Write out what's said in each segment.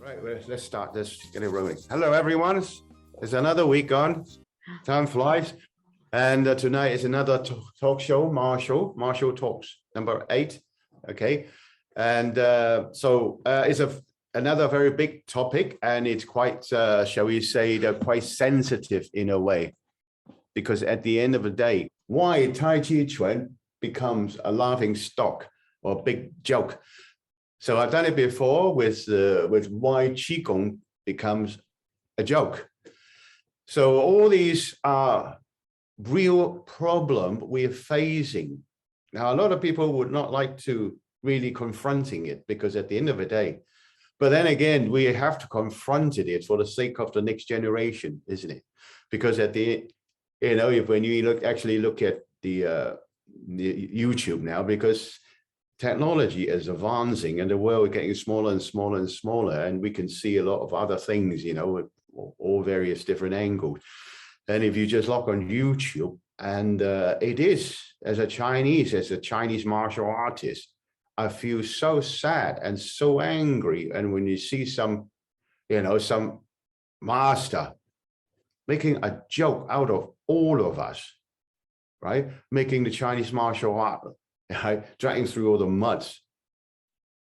Right, let's start. Let's get it rolling. Hello, everyone. It's another week gone. Time flies. And tonight is another talk show, Marshall Talks, number 8. Okay. And it's another very big topic, and it's quite, shall we say, quite sensitive in a way. Because at the end of the day, why TaiJiQuan becomes a laughing stock or big joke. So I've done it before with why Qigong becomes a joke. So all these are real problem we're facing. Now, a lot of people would not like to really confronting it because at the end of the day, but then again, we have to confront it for the sake of the next generation, isn't it? Because at the, when you actually look at the YouTube now, because technology is advancing and the world is getting smaller and smaller and smaller, and we can see a lot of other things, with all various different angles. And if you just log on YouTube, and it is, as a Chinese martial artist, I feel so sad and so angry. And when you see some master making a joke out of all of us, right? Making the Chinese martial art, dragging through all the muds.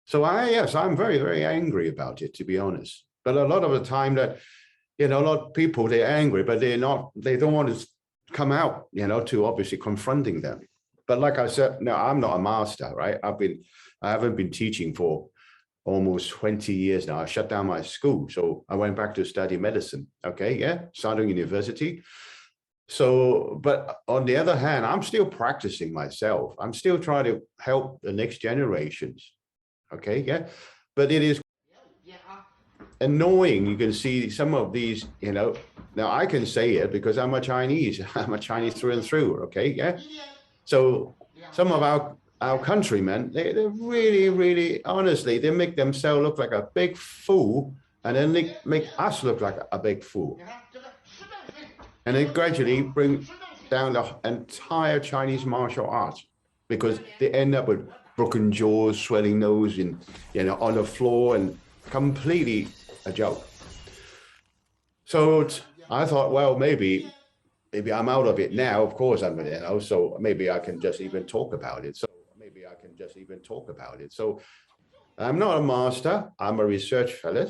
So I'm very, very angry about it, to be honest. But a lot of the time that, a lot of people, they're angry, but they don't want to come out, to obviously confronting them. But like I said, no, I'm not a master, right? I haven't been teaching for almost 20 years now. I shut down my school. So I went back to study medicine. Okay. Yeah. Starting university. So, but on the other hand, I'm still practicing myself. I'm still trying to help the next generations. Okay. Yeah. But it is annoying. You can see some of these, now I can say it because I'm a Chinese. I'm a Chinese through and through. Okay. Yeah. So some of our countrymen, they're really, really, honestly, they make themselves look like a big fool, and then they make us look like a big fool. And they gradually bring down the entire Chinese martial arts because they end up with broken jaws, swelling nose, and on the floor, and completely a joke. So I thought, well, maybe I'm out of it now. Of course, I'm, so maybe I can just even talk about it. So I'm not a master. I'm a research fellow.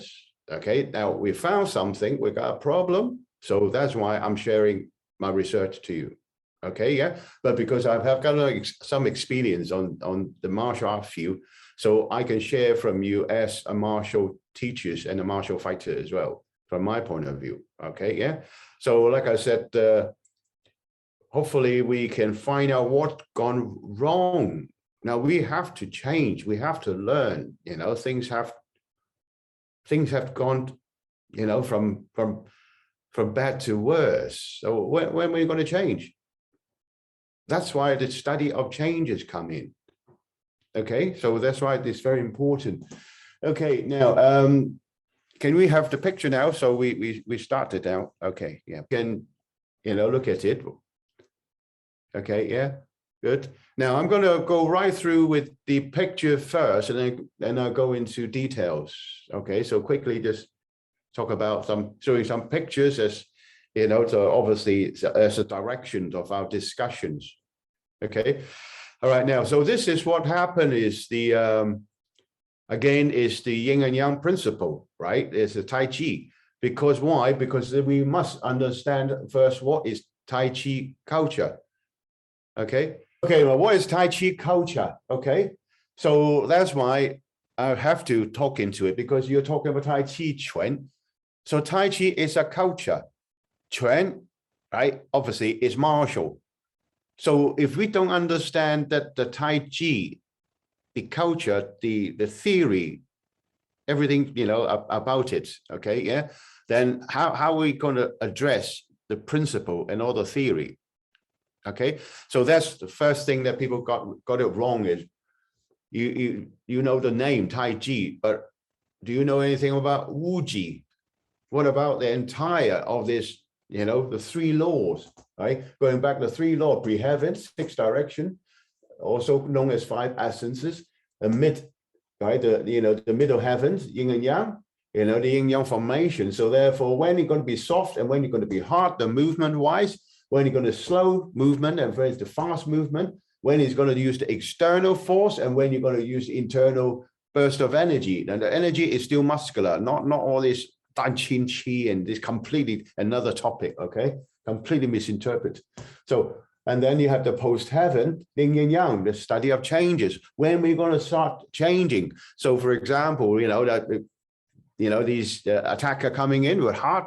Okay. Now we found something. We got a problem. So that's why I'm sharing my research to you. Okay. Yeah. But because I have got some experience on the martial art field, so I can share from you as a martial teacher and a martial fighter as well, from my point of view. Okay. Yeah. So like I said, hopefully we can find out what's gone wrong. Now we have to change. We have to learn. Things have gone, from bad to worse. So when are we going to change? That's why the study of changes come in. Okay, so that's why it's very important. Okay, now can we have the picture now? So we started now. Okay, yeah, can look at it. Okay, yeah, good. Now I'm going to go right through with the picture first, and then I'll go into details. Okay, so quickly just talk about showing some pictures as, to obviously as a direction of our discussions. Okay, all right, now, so this is what happened is the, again, is the yin and yang principle, right? It's the Tai Chi. Because why? Because we must understand first what is Tai Chi culture. Okay. Okay. Well, what is Tai Chi culture? Okay. So that's why I have to talk into it, because you're talking about TaiJiQuan. So Tai Chi is a culture. Quan, right? Obviously is martial. So if we don't understand that the Tai Chi, the culture, the theory, everything, about it. Okay. Yeah. Then how are we going to address the principle and all the theory? Okay, so that's the first thing that people got it wrong is you know the name Tai Chi, but do you know anything about Wu Ji? What about the entire of this, the 3 laws, right? Going back to 3 laws, pre-heaven, 6 direction, also known as 5 essences, the mid, right? The middle heavens, yin and yang, you know, the yin yang formation. So therefore, when you're going to be soft and when you're going to be hard, the movement wise, when you're going to slow movement and when it's the fast movement, when he's going to use the external force and when you're going to use internal burst of energy. And the energy is still muscular, not all this TaiJi and this completely another topic, okay? Completely misinterpreted. So, and then you have the post-heaven, yin and yang, the study of changes. When we're going to start changing. So for example, you know, that, you know, these attacker coming in with hard,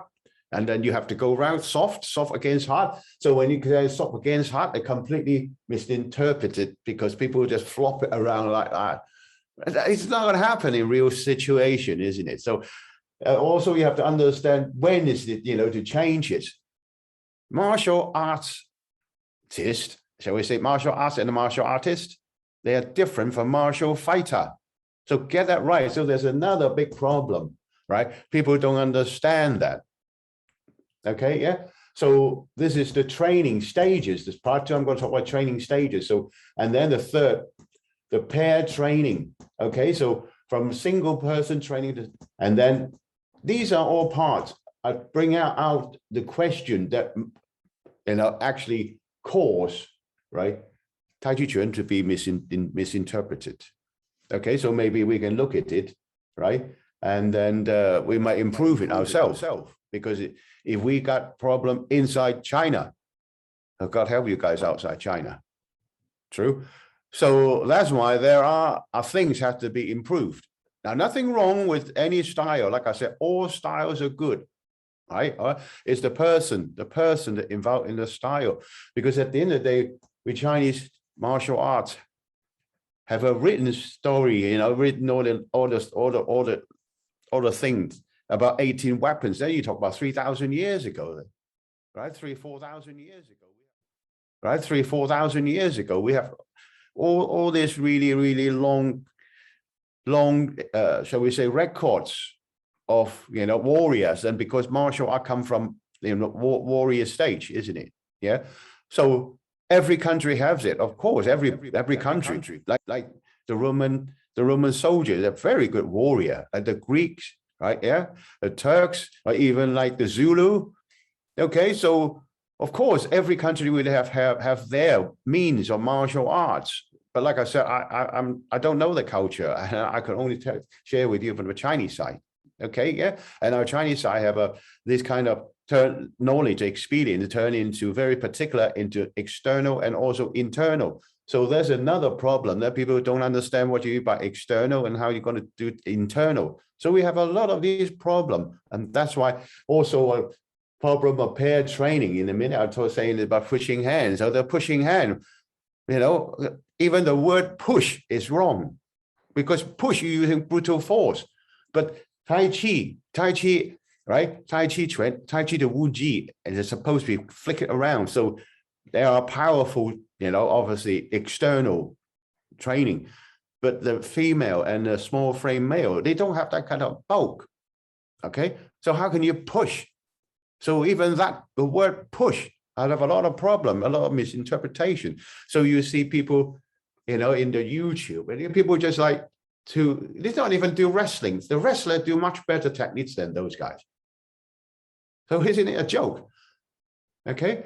and then you have to go around soft against hard. So when you say soft against hard, they completely misinterpret it because people just flop it around like that. It's not going to happen in real situation, isn't it? So also you have to understand when is it, you know, to change it. Martial arts, shall we say martial arts and a martial artist, they are different from martial fighter. So get that right. So there's another big problem, right? People don't understand that. Okay, yeah. So this is the training stages. This part two, I'm going to talk about training stages. So, and then the third, the pair training. Okay, so from single person training to, and then these are all parts. I bring out the question that, you know, actually cause, right, TaiJiQuan to be misinterpreted. Okay, so maybe we can look at it, right, and then we might improve it ourselves. Because if we got problem inside China, God help you guys outside China. True. So that's why there are things have to be improved. Now, nothing wrong with any style. Like I said, all styles are good, right? It's the person that involved in the style. Because at the end of the day, we Chinese martial arts have a written story, you know, written all the things about 18 weapons. Then you talk about 3,000 years ago, right? 4,000 years ago, right? 4,000 years ago, we have all this really long, shall we say, records of, you know, warriors. And because martial art come from, you know, warrior stage, isn't it? Yeah. So every country has it, of course. Every country, like the Roman soldiers, they're very good warrior. Like the Greeks, right? Yeah, the Turks, or even like the Zulu. Okay, so of course every country would have their means of martial arts. But like I said, I don't know the culture. I can only share with you from the Chinese side. Okay, yeah, and our Chinese side have this kind of knowledge, experience, turn into very particular into external and also internal. So there's another problem that people don't understand what you mean by external and how you're going to do internal. So we have a lot of these problems, and that's why also a problem of pair training. In a minute, I was saying about pushing hands. So the pushing hand, you know, even the word push is wrong because push you're using brutal force, but Tai Chi, right? TaiJi the Wu Ji, and it's supposed to be flick it around. So they are powerful, you know, obviously external training, but the female and the small frame male, they don't have that kind of bulk. Okay, so how can you push? So even that, the word push, I have a lot of problem, a lot of misinterpretation. So you see people, you know, in the YouTube, and people just like they don't even do wrestling. The wrestlers do much better techniques than those guys. So isn't it a joke? Okay.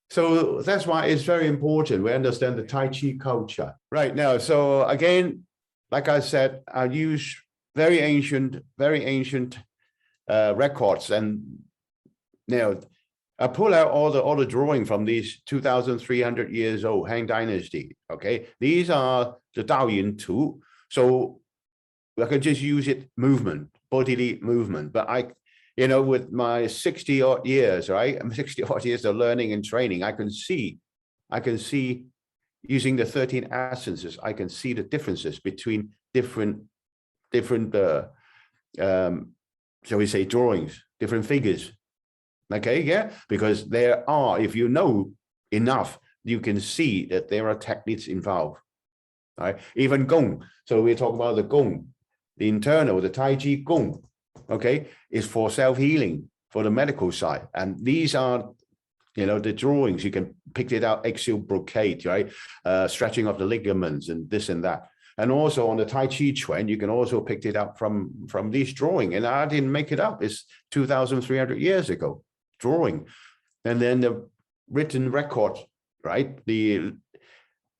So that's why it's very important we understand the Tai Chi culture right now. So again, like I said, I use very ancient records, and now I pull out all the drawing from these 2,300 years old Han Dynasty. Okay, these are the Daoyin Tu. So I can just use it movement, bodily movement, but you know, with my 60 odd years, right? I'm 60 odd years of learning and training. I can see using the 13 essences, I can see the differences between different, shall we say, drawings, different figures. Okay, yeah, because there are, if you know enough, you can see that there are techniques involved. Right? Even Gong. So we talk about the Gong, the internal, the TaiJi Gong. Okay, is for self-healing, for the medical side. And these are, you know, the drawings, you can pick it out, axial brocade, right? Stretching of the ligaments and this and that. And also on the TaiJiQuan, you can also pick it up from this drawing. And I didn't make it up. It's 2,300 years ago, drawing. And then the written record, right? The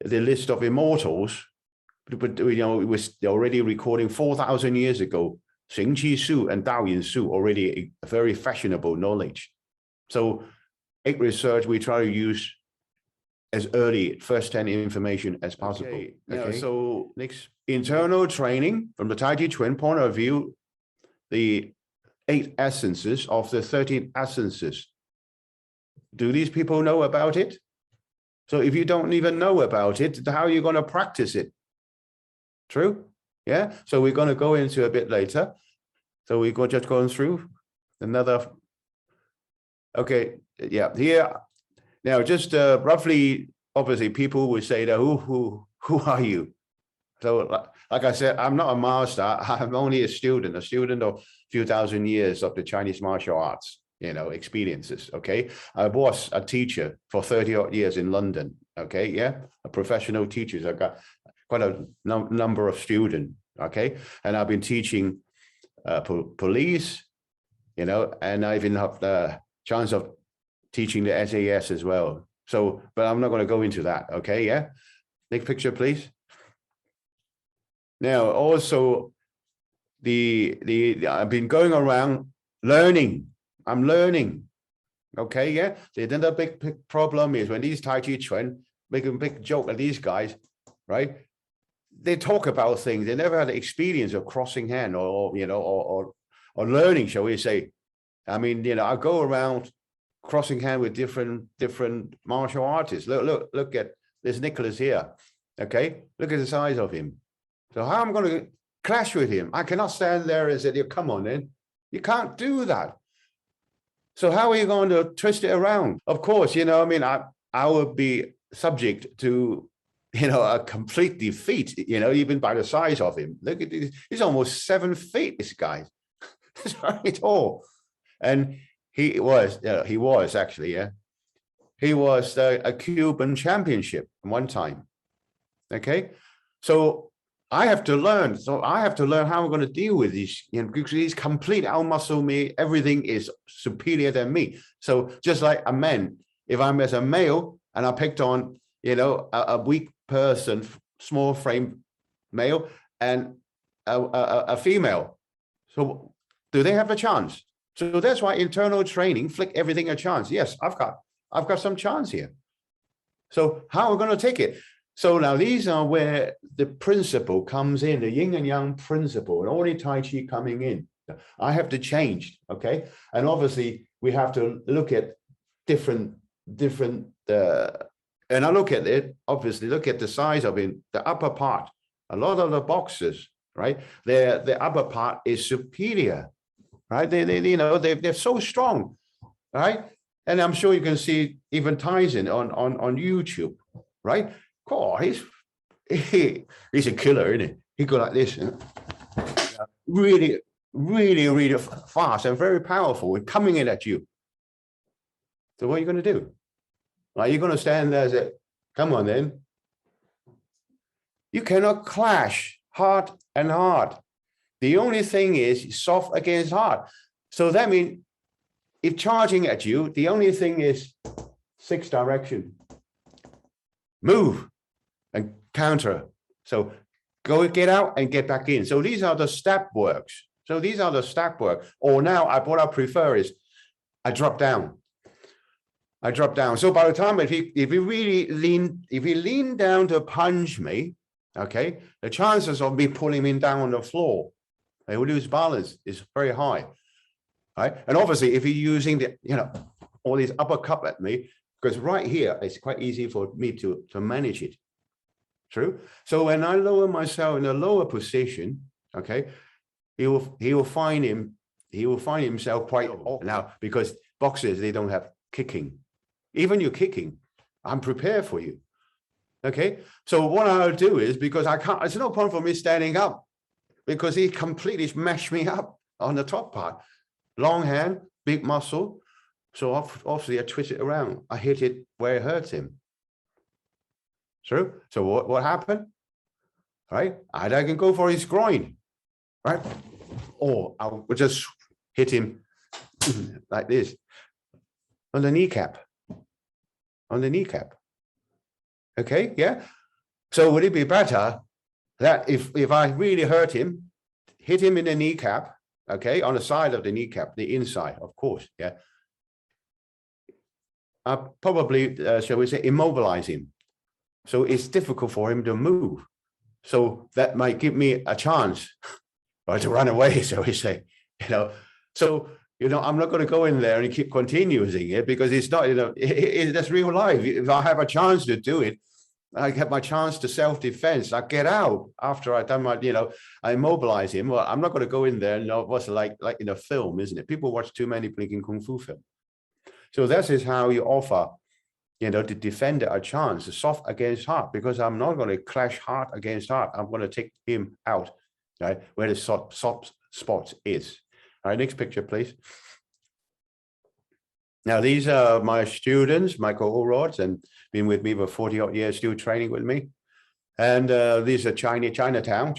list of immortals, but you know, it was already recording 4,000 years ago. Xing Qi Su and Dao Yin Su already a very fashionable knowledge. So 8 research, we try to use as early first-hand information as possible. Okay. Okay. So next, internal training from the TaiJiQuan point of view, the 8 essences of the 13 essences. Do these people know about it? So if you don't even know about it, how are you going to practice it? True? Yeah. So we're going to go into a bit later. So we go just going through another. Okay. Yeah. Here. Now, just roughly, obviously, people would say that who are you? So, like I said, I'm not a master. I'm only a student of a few thousand years of the Chinese martial arts, you know, experiences. Okay, I was a teacher for 30 odd years in London. Okay, yeah, a professional teacher. I've got quite a number of students. Okay, and I've been teaching police, you know, and I even have the chance of teaching the SAS as well. So, but I'm not going to go into that. Okay, yeah. Next picture, please. Now, also, I've been going around learning. I'm learning. Okay, yeah. The another big problem is when these TaiJiQuan make a big joke at these guys, right? They talk about things. They never had the experience of crossing hand or you know, or learning, shall we say. I mean, you know, I go around crossing hand with different martial artists. Look at this Nicholas here. Okay, look at the size of him. So how am I going to clash with him? I cannot stand there and say, come on then. You can't do that. So how are you going to twist it around? Of course, you know, I mean, I would be subject to, you know, a complete defeat, you know, even by the size of him. Look at this. He's almost 7 feet, this guy. It's very tall. And he was actually, yeah. He was a Cuban championship one time. Okay. So I have to learn. So I have to learn how I'm going to deal with these, you know, because he's complete out-muscle me. Everything is superior than me. So just like a man, if I'm as a male and I picked on, you know, a weak person, small frame male and a female. So do they have a chance? So that's why internal training, flick everything a chance. Yes, I've got some chance here. So how are we going to take it? So now these are where the principle comes in, the yin and yang principle, and only Tai Chi coming in. I have to change, okay? And obviously we have to look at different, and I look at it, obviously, look at the size of it, the upper part. A lot of the boxers, right? The upper part is superior, right? You know, they're so strong, right? And I'm sure you can see even TaiJi on YouTube, right? Oh, he's a killer, isn't he? He go like this, really, really, really fast and very powerful and coming in at you. So what are you going to do? Like, you're going to stand there and say, come on then. You cannot clash hard and hard. The only thing is soft against hard. So that means if charging at you, the only thing is 6 direction. Move and counter. So go get out and get back in. So these are the step works. So these are the step work. Or now what I prefer is I drop down. I drop down. So by the time if he lean down to punch me, okay, the chances of me pulling him down on the floor, he will lose balance, is very high. Right? And obviously if you're using the, you know, all these uppercut at me, because right here it's quite easy for me to manage it. True. So when I lower myself in a lower position, okay, he will find himself quite now, because boxers, they don't have kicking. Even you're kicking, I'm prepared for you. Okay. So what I'll do is, because I can't, it's no point for me standing up because he completely smashed me up on the top part. Long hand, big muscle. So obviously I twist it around. I hit it where it hurts him. True. So what happened? right? Either I can go for his groin, right? Or I will just hit him like this on the kneecap, Okay, yeah. So would it be better that if I really hurt him, hit him in the kneecap, okay, on the side of the kneecap, the inside, of course, yeah. I probably, shall we say, immobilize him. So it's difficult for him to move. So that might give me a chance, or to run away, shall we say, So, I'm not going to go in there and keep continuing it, because it's not, that's real life. If I have a chance to do it, I get my chance to self-defense. I get out after I've done my, I immobilize him. Well, I'm not going to go in there and what's like in a film, isn't it? People watch too many blinking kung fu films. So this is how you offer, the defender a chance, soft against hard, because I'm not going to clash hard against hard. I'm going to take him out, right, where the soft spot is. All right, next picture, please. Now, these are my students, my cohorts, and been with me for 40 odd years, still training with me. And these are Chinatown.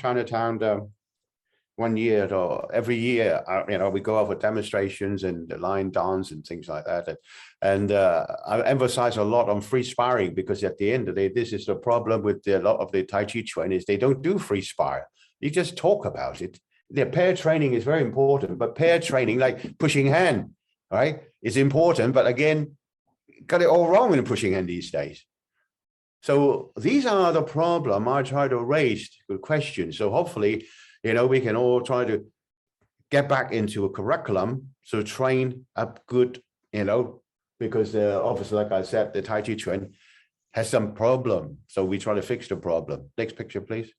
1 year or every year, we go out for demonstrations and the line dance and things like that. And I emphasize a lot on free sparring, because at the end of the day, this is the problem with a lot of the TaiJiQuan is they don't do free spar. You just talk about it. The pair training is very important, but pair training, like pushing hand, right, is important. But again, got it all wrong in pushing hand these days. So these are the problem I try to raise good questions. So hopefully, we can all try to get back into a curriculum, so train up good, because obviously, like I said, the TaiJiQuan has some problem. So we try to fix the problem. Next picture, please.